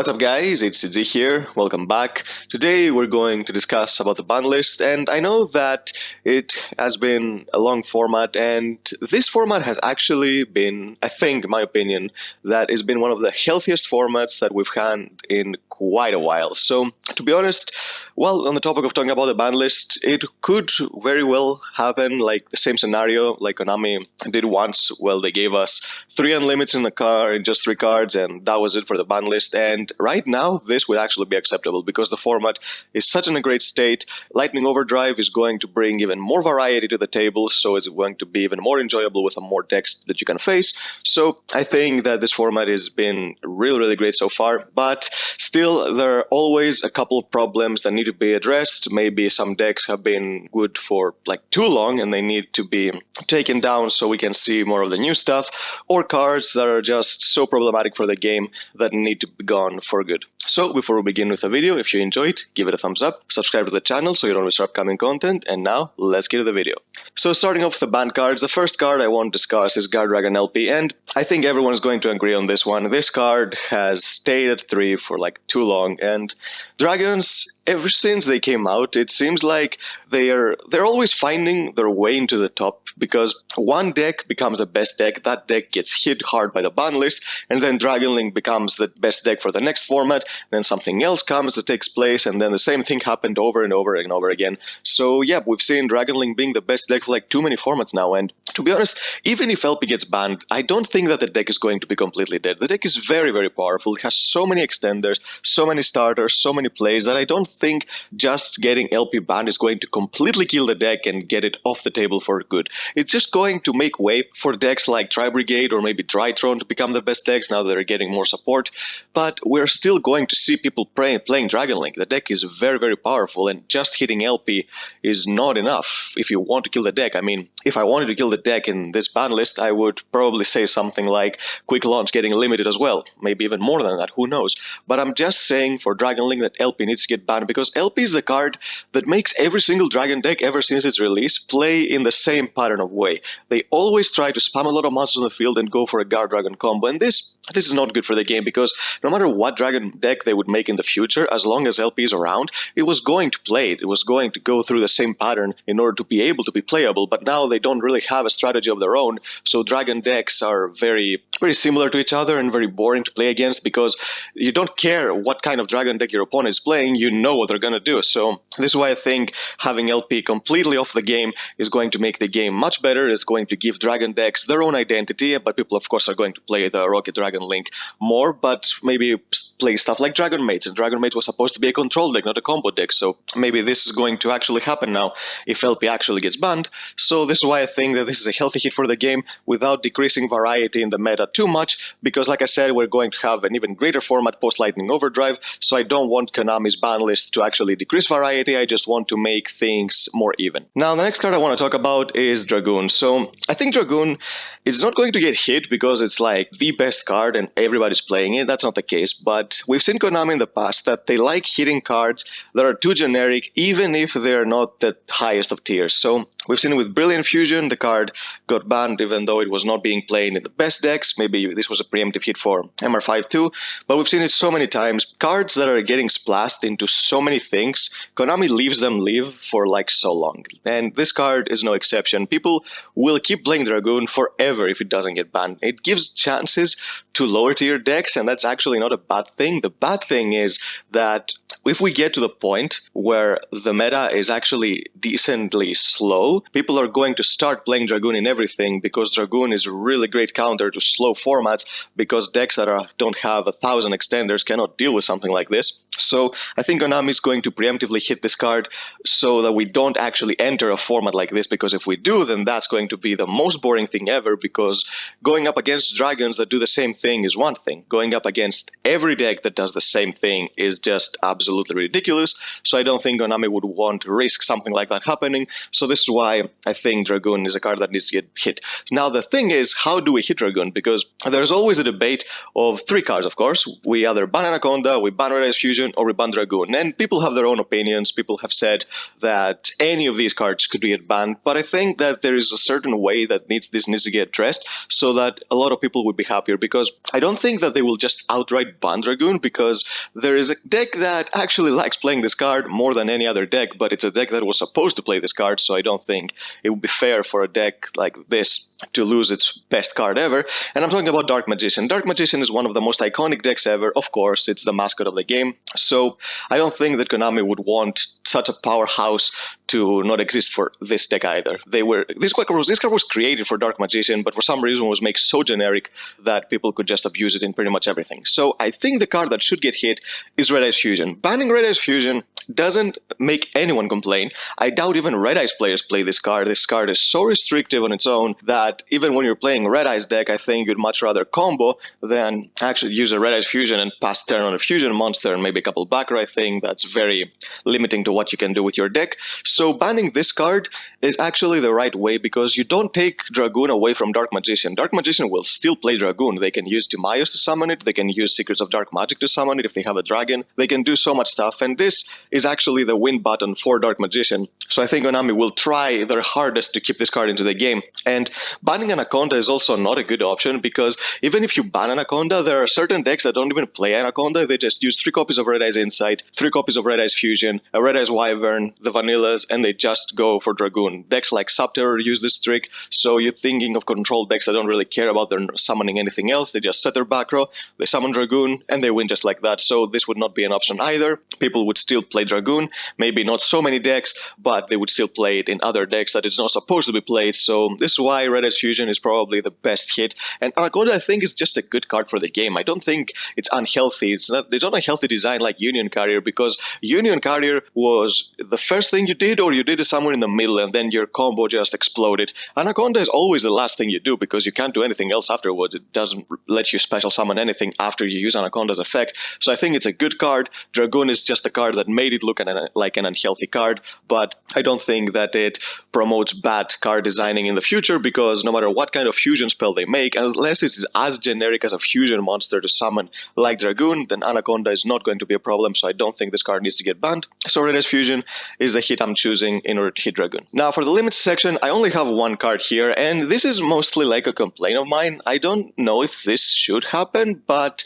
What's up guys, it's Izzy here, welcome back. Today we're going to discuss about the Banlist, and I know that it has been a long format, and this format has actually been, I think, in my opinion, that it's been one of the healthiest formats that we've had in quite a while. So, to be honest, well, on the topic of talking about the Banlist, it could very well happen like the same scenario like Konami did once. Well, they gave us 3 unlimits in the car, in just 3 cards, and that was it for the Banlist. And right now, this would actually be acceptable because the format is such in a great state. Lightning Overdrive is going to bring even more variety to the table, so it's going to be even more enjoyable with some more text that you can face. So I think that this format has been really great so far, but still there are always a couple of problems that need to be addressed. Maybe some decks have been good for like too long and they need to be taken down so we can see more of the new stuff, or cards that are just so problematic for the game that need to be gone for good. So before we begin with the video, if you enjoyed, give it a thumbs up, subscribe to the channel so you don't miss upcoming content, and now let's get to the video. So starting off with the banned cards, the first card I want to discuss is Dragoon LP, and I think everyone's going to agree on this one. This card has stayed at 3 for like too long, and Dragons, ever since they came out, it seems like they're always finding their way into the top, because one deck becomes the best deck, that deck gets hit hard by the ban list, and then Dragon Link becomes the best deck for the next format, then something else comes that takes place, and then the same thing happened over and over and over again. So yeah, we've seen Dragon Link being the best deck for like too many formats now, and to be honest, even if LP gets banned, I don't think that the deck is going to be completely dead. The deck is very powerful, it has so many extenders, so many starters, so many plays that I don't think just getting LP banned is going to completely kill the deck and get it off the table for good. It's just going to make way for decks like Tri Brigade or maybe Drytron to become the best decks now that they're getting more support, but we're still going to see people playing Dragon Link. The deck is very powerful, and just hitting LP is not enough if you want to kill the deck. I mean, if I wanted to kill the deck in this ban list, I would probably say something like Quick Launch getting limited as well, maybe even more than that, who knows. But I'm just saying for Dragon Link that LP needs to get banned, because LP is the card that makes every single Dragon deck ever since its release play in the same pattern of way. They always try to spam a lot of monsters on the field and go for a Guard Dragon combo, and this is not good for the game, because no matter what Dragon deck they would make in the future, as long as LP is around, it was going to play it. It was going to go through the same pattern in order to be able to be playable, but now they don't really have a strategy of their own, so Dragon decks are very similar to each other and very boring to play against, because you don't care what kind of Dragon deck your opponent is playing, you know what they're going to do. So this is why I think having LP completely off the game is going to make the game much better. It's going to give Dragon decks their own identity, but people of course are going to play the Rocket Dragon Link more, but maybe play stuff like Dragon Mates, and Dragon Mates was supposed to be a control deck, not a combo deck, so maybe this is going to actually happen now if LP actually gets banned. So this is why I think that this is a healthy hit for the game without decreasing variety in the meta too much, because like I said, we're going to have an even greater format post Lightning Overdrive, so I don't want Konami's ban list to actually decrease variety, I just want to make things more even. Now the next card I want to talk about is Dragoon. So I think Dragoon is not going to get hit because it's like the best card and everybody's playing it. That's not the case, but we've seen Konami in the past that they like hitting cards that are too generic even if they're not the highest of tiers. So we've seen it with Brilliant Fusion, the card got banned even though it was not being played in the best decks. Maybe this was a preemptive hit for MR5 too, but we've seen it so many times. Cards that are getting splashed into so many things, Konami leaves them live for like so long, and this card is no exception. People will keep playing Dragoon forever if it doesn't get banned. It gives chances to lower tier decks, and that's actually not a bad thing. The bad thing is that if we get to the point where the meta is actually decently slow, people are going to start playing Dragoon in everything, because Dragoon is a really great counter to slow formats, because decks that don't have 1,000 extenders cannot deal with something like this. So I think Konami is going to preemptively hit this card so that we don't actually enter a format like this, because if we do, then that's going to be the most boring thing ever, because going up against dragons that do the same thing is one thing. Going up against every deck that does the same thing is just absolutely ridiculous, so I don't think Konami would want to risk something like that happening, so this is why I think Dragoon is a card that needs to get hit. Now the thing is, how do we hit Dragoon? Because there's always a debate of 3 cards, of course. We either ban Anaconda, we ban Red Eyes Fusion, or we ban Dragoon, and and people have their own opinions. People have said that any of these cards could get banned, but I think that there is a certain way that this needs to get addressed so that a lot of people would be happier, because I don't think that they will just outright ban Dragoon, because there is a deck that actually likes playing this card more than any other deck, but it's a deck that was supposed to play this card, so I don't think it would be fair for a deck like this to lose its best card ever. And I'm talking about Dark Magician. Dark Magician is one of the most iconic decks ever. Of course, it's the mascot of the game, so I don't think that Konami would want such a powerhouse to not exist for this deck either. This card was created for Dark Magician, but for some reason was made so generic that people could just abuse it in pretty much everything. So I think the card that should get hit is Red Eyes Fusion. Banning Red Eyes Fusion doesn't make anyone complain. I doubt even Red Eyes players play this card. This card is so restrictive on its own that even when you're playing Red Eyes deck, I think you'd much rather combo than actually use a Red Eyes Fusion and pass turn on a Fusion monster and maybe a couple backer. I think that's very limiting to what you can do with your deck. So banning this card is actually the right way, because you don't take Dragoon away from Dark Magician. Dark Magician will still play Dragoon. They can use Timayos to summon it. They can use Secrets of Dark Magic to summon it if they have a dragon. They can do so much stuff, and this is actually the win button for Dark Magician. So I think Konami will try their hardest to keep this card into the game. And banning Anaconda is also not a good option, because even if you ban Anaconda, there are certain decks that don't even play Anaconda. They just use 3 copies of Red Eyes Insight, 3 copies of Red Eyes Fusion, a Red Eyes Wyvern, the Vanillas, and they just go for Dragoon. Decks like Subterror use this trick, so you're thinking of control decks that don't really care about their summoning anything else. They just set their back row, they summon Dragoon, and they win just like that. So this would not be an option either. People would still play Dragoon, maybe not so many decks, but they would still play it in other decks that it's not supposed to be played. So this is why Red Eyes Fusion is probably the best hit. And Anaconda, I think, is just a good card for the game. I don't think it's unhealthy. It's not a healthy design like Union Carrier, because Union Carrier was the first thing you did, or you did it somewhere in the middle, and then your combo just exploded. Anaconda is always the last thing you do, because you can't do anything else afterwards. It doesn't let you special summon anything after you use Anaconda's effect. So I think it's a good card. Dragoon is just the card that made it look like an unhealthy card, but I don't think that it promotes bad card designing in the future, because no matter what kind of fusion spell they make, unless it's as generic as a fusion monster to summon like Dragoon, then Anaconda is not going to be a problem, so I don't think this card needs to get banned. So Red Eyes Fusion is the hit I'm choosing in order to hit Dragoon. Now for the limits section, I only have one card here, and this is mostly like a complaint of mine. I don't know if this should happen, but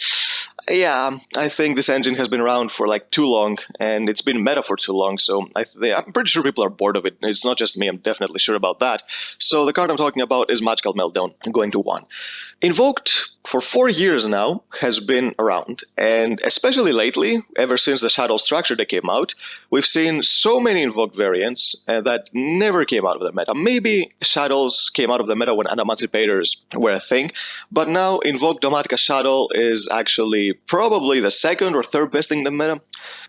yeah, I think this engine has been around for like too long, and it's been meta for too long, so I'm pretty sure people are bored of it. It's not just me, I'm definitely sure about that. So the card I'm talking about is Magical Meltdown, going to 1. Invoked for 4 years now has been around, and especially lately, ever since the Shadow Structure that came out, we've seen so many invoked variants that never came out of the meta. Maybe Shadows came out of the meta when Emancipators were a thing, but now Invoked Domatica Shadow is actually probably the second or third best thing in the meta.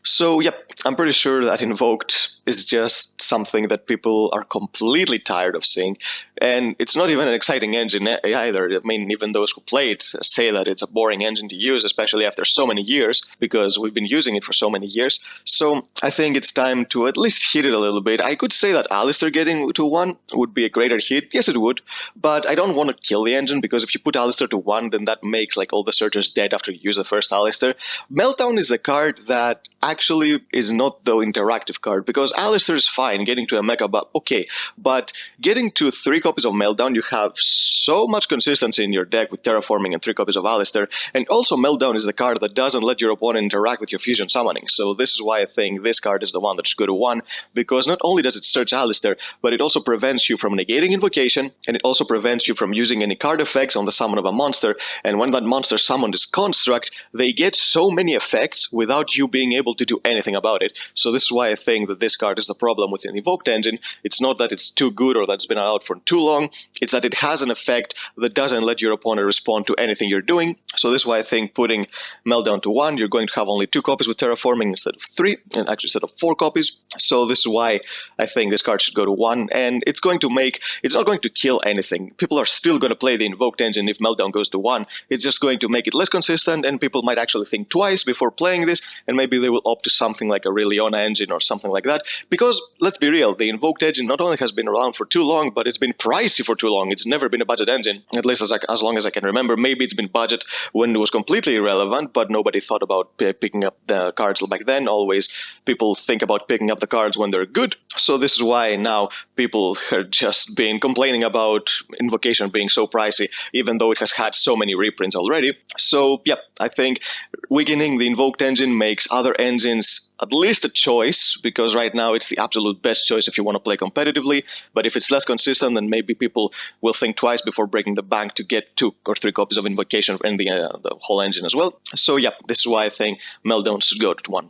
So yep, I'm pretty sure that Invoked is just something that people are completely tired of seeing. And it's not even an exciting engine either. I mean, even those who play it say that it's a boring engine to use, especially after so many years, because we've been using it for so many years. So I think it's time to at least hit it a little bit. I could say that Alistair getting to 1 would be a greater hit. Yes, it would. But I don't want to kill the engine, because if you put Alistair to 1, then that makes like all the searchers dead after you use the first Alistair. Meltdown is the card that actually is not the interactive card, because Alistair is fine getting to a mecha, but okay. But getting to 3 copies of Meltdown, you have so much consistency in your deck with Terraforming and 3 copies of Alistair, and also Meltdown is the card that doesn't let your opponent interact with your fusion summoning. So this is why I think this card is the one that should go to 1, because not only does it search Alistair, but it also prevents you from negating Invocation, and it also prevents you from using any card effects on the summon of a monster, and when that monster summoned is Construct, they get so many effects without you being able to do anything about it. So this is why I think that this card is the problem with an Invoked engine. It's not that it's too good or that it's been out for too long, it's that it has an effect that doesn't let your opponent respond to anything you're doing. So this is why I think putting Meltdown to 1, you're going to have only 2 copies with Terraforming instead of 3, and actually instead of 4 copies. So this is why I think this card should go to 1, and it's not going to kill anything. People are still going to play the Invoked engine if Meltdown goes to 1. It's just going to make it less consistent, and people might actually think twice before playing this, and maybe they will up to something like a Reliona engine or something like that. Because, let's be real, the Invoked engine not only has been around for too long, but it's been pricey for too long. It's never been a budget engine, at least as long as I can remember. Maybe it's been budget when it was completely irrelevant, but nobody thought about picking up the cards back then. Always people think about picking up the cards when they're good. So this is why now people are just been complaining about Invocation being so pricey, even though it has had so many reprints already. So yeah, I think weakening the Invoked engine makes other engines at least a choice, because right now it's the absolute best choice if you want to play competitively. But if it's less consistent, then maybe people will think twice before breaking the bank to get 2 or 3 copies of Invocation and the whole engine as well. So yeah, this is why I think Meltdown should go to 1.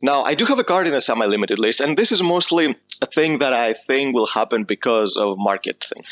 Now, I do have a card in the semi-limited list, and this is mostly a thing that I think will happen because of market thing.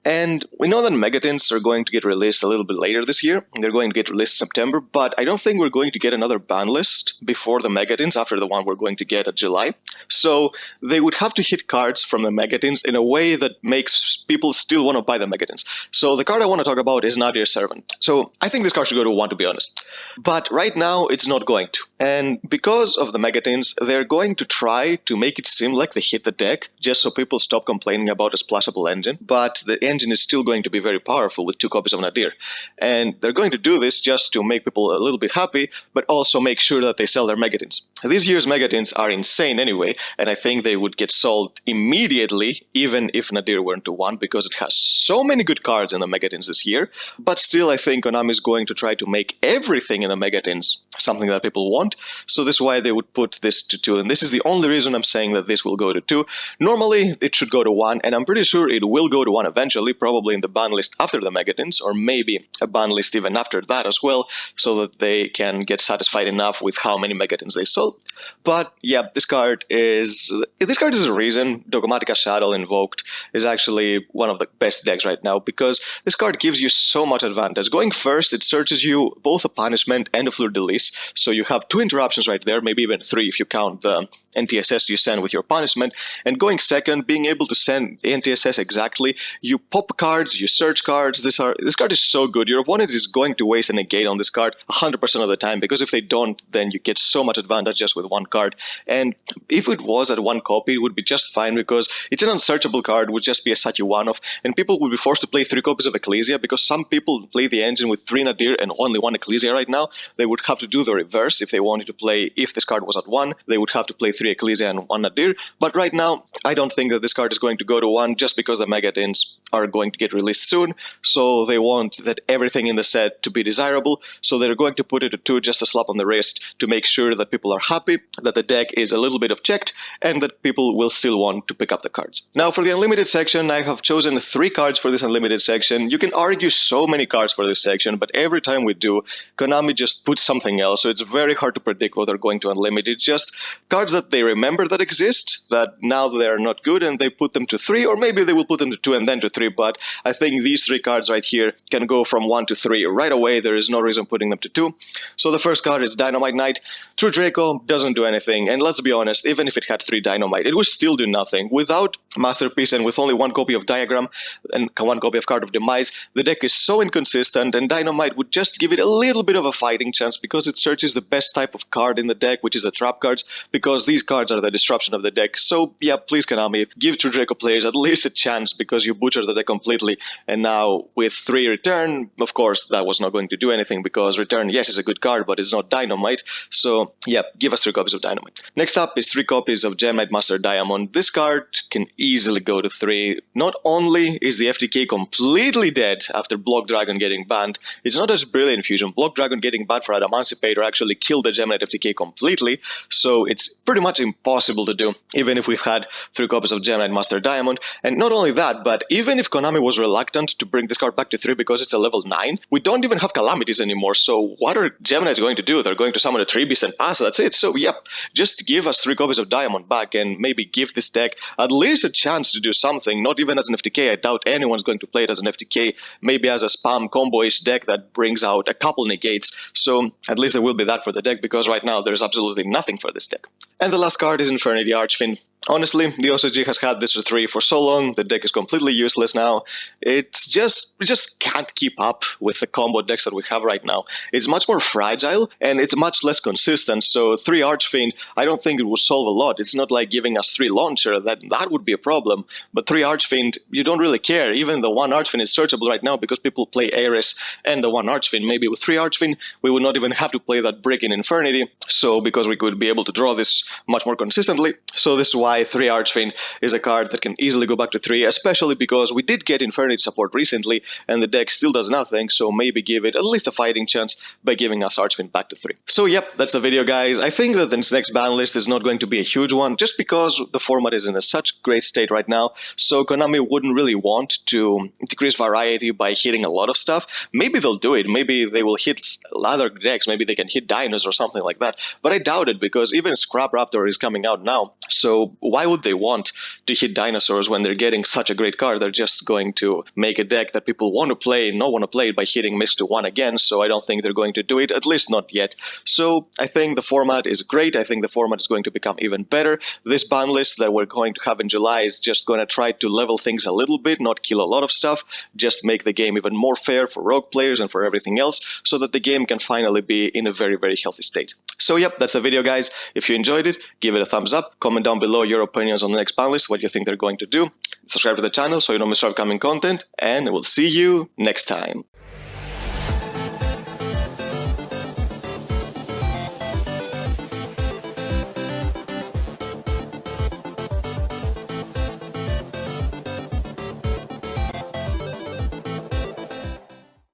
And we know that Megatins are going to get released a little bit later this year. They're going to get released in September, but I don't think we're going to get another ban list before the Megatins, after the one we're going to get at July. So they would have to hit cards from the Megatins in a way that makes people still want to buy the Megatins. So the card I want to talk about is Nadir Servant. So I think this card should go to 1, to be honest. But right now, it's not going to. And because of the Megatins, they're going to try to make it seem like they hit the deck, just so people stop complaining about a splashable engine. But the engine is still going to be very powerful with 2 copies of Nadir. And they're going to do this just to make people a little bit happy, but also make sure that they sell their Megatins. This year's Megatins are insane anyway, and I think they would get sold immediately, even if Nadir weren't to 1, because it has so many good cards in the Megatins this year. But still, I think Konami is going to try to make everything in the Megatins something that people want. So this is why they would put this to 2, and this is the only reason I'm saying that this will go to 2. Normally, it should go to 1, and I'm pretty sure it will go to 1 eventually, probably in the ban list after the Megatins, or maybe a ban list even after that as well, so that they can get satisfied enough with how many Megatins they sold. But yeah, this card is a reason Dogmatica Shadow Invoked is actually one of the best decks right now, because this card gives you so much advantage. Going first, it searches you both a punishment and a fleur-de-lis, so you have 2 interruptions right there, maybe even 3 if you count the NTSS you send with your punishment. And going second, being able to send the NTSS exactly, you pop cards, you search cards. This card is so good. Your opponent is going to waste a negate on this card 100% of the time, because if they don't, then you get so much advantage just with 1 card. And if it was at 1 copy, it would be just fine, because it's an unsearchable card, would just be a Sati one-off, and people would be forced to play 3 copies of Ecclesia, because some people play the engine with 3 Nadir and only 1 Ecclesia right now. They would have to do the reverse if they wanted to play, if this card was at 1, they would have to play 3 Ecclesia and 1 Nadir. But right now, I don't think that this card is going to go to 1, just because the Megatins are going to get released soon, so they want that everything in the set to be desirable, so they're going to put it at 2, just a slap on the wrist, to make sure that people are happy, that the deck is a little bit of checked, and that people will still want to pick up the cards. Now for the Unlimited section, I have chosen 3 cards for this Unlimited section. You can argue so many cards for this section, but every time we do, Konami just puts something else, so it's very hard to predict what they're going to Unlimited. Just cards that they remember that exist, that now they are not good, and they put them to 3, or maybe they will put them to 2 and then to 3, but I think these 3 cards right here can go from 1 to 3 right away. There is no reason putting them to 2. So the first card is Dynamite Knight. True Draco doesn't do anything, and let's be honest, even if it had 3 Dynamite, it would still do nothing. Without Masterpiece and with only 1 copy of Diagram and 1 copy of Card of Demise, the deck is so inconsistent, and Dynamite would just give it a little bit of a fighting chance, because it searches the best type of card in the deck, which is the trap cards, because these cards are the disruption of the deck. So yeah, please Konami, give True Draco players at least a chance, because you butchered the deck completely. And now with 3 Return, of course that was not going to do anything, because Return, yes, is a good card, but it's not Dynamite. So yeah, give us 3 copies of Dynamite. Next up is 3 copies of Gem Knight Master Diamond. This card can easily go to 3. Not only is the FTK completely dead after Block Dragon getting banned, it's not just Brilliant Fusion. Block Dragon getting banned for Adamantipator actually killed the Gem Knight FTK completely, so it's pretty much impossible to do, even if we had 3 copies of Gem Knight Master Diamond. And not only that, but even if Konami was reluctant to bring this card back to 3 because it's a level 9, we don't even have Calamities anymore, so what are Gem Knights going to do? They're going to summon a 3 Beast and pass, that's it. So yep, just give us 3 copies of Diamond back, and maybe give this deck at least a chance to do something, not even as an FTK. I doubt anyone's going to play it as an FTK, maybe as a spam combo-ish deck that brings out a couple negates. So at least there will be that for the deck, because right now there's absolutely nothing for this deck. And the last card is Infernity Archfiend. Honestly, the OCG has had this 3 for so long, the deck is completely useless now. We just can't keep up with the combo decks that we have right now. It's much more fragile, and it's much less consistent, so 3 Archfiend, I don't think it will solve a lot. It's not like giving us 3 Launcher, that would be a problem. But 3 Archfiend, you don't really care. Even the 1 Archfiend is searchable right now because people play Ares and the 1 Archfiend. Maybe with 3 Archfiend, we would not even have to play that brick in Infernity, so because we could be able to draw this much more consistently. So this is why 3 Archfiend is a card that can easily go back to 3, especially because we did get Infernity support recently, and the deck still does nothing, so maybe give it at least a fighting chance by giving us Archfiend back to 3. So yep, that's the video, guys. I think that this next ban list is not going to be a huge one, just because the format is in such great state right now, so Konami wouldn't really want to decrease variety by hitting a lot of stuff. Maybe they'll do it, maybe they will hit other decks, maybe they can hit Dinos or something like that, but I doubt it, because even Scrap Raptor is coming out now, so why would they want to hit dinosaurs when they're getting such a great card? They're just going to make a deck that people want to play, not want to play it by hitting Mix to 1 again, so I don't think they're going to do it, at least not yet. So I think the format is great, I think the format is going to become even better. This ban list that we're going to have in July is just going to try to level things a little bit, not kill a lot of stuff, just make the game even more fair for rogue players and for everything else, so that the game can finally be in a very, very healthy state. So yep, that's the video, guys. If you enjoyed it, give it a thumbs up, comment down below your opinions on the next ban list, what you think they're going to do, subscribe to the channel so you don't miss our upcoming content, and we'll see you next time.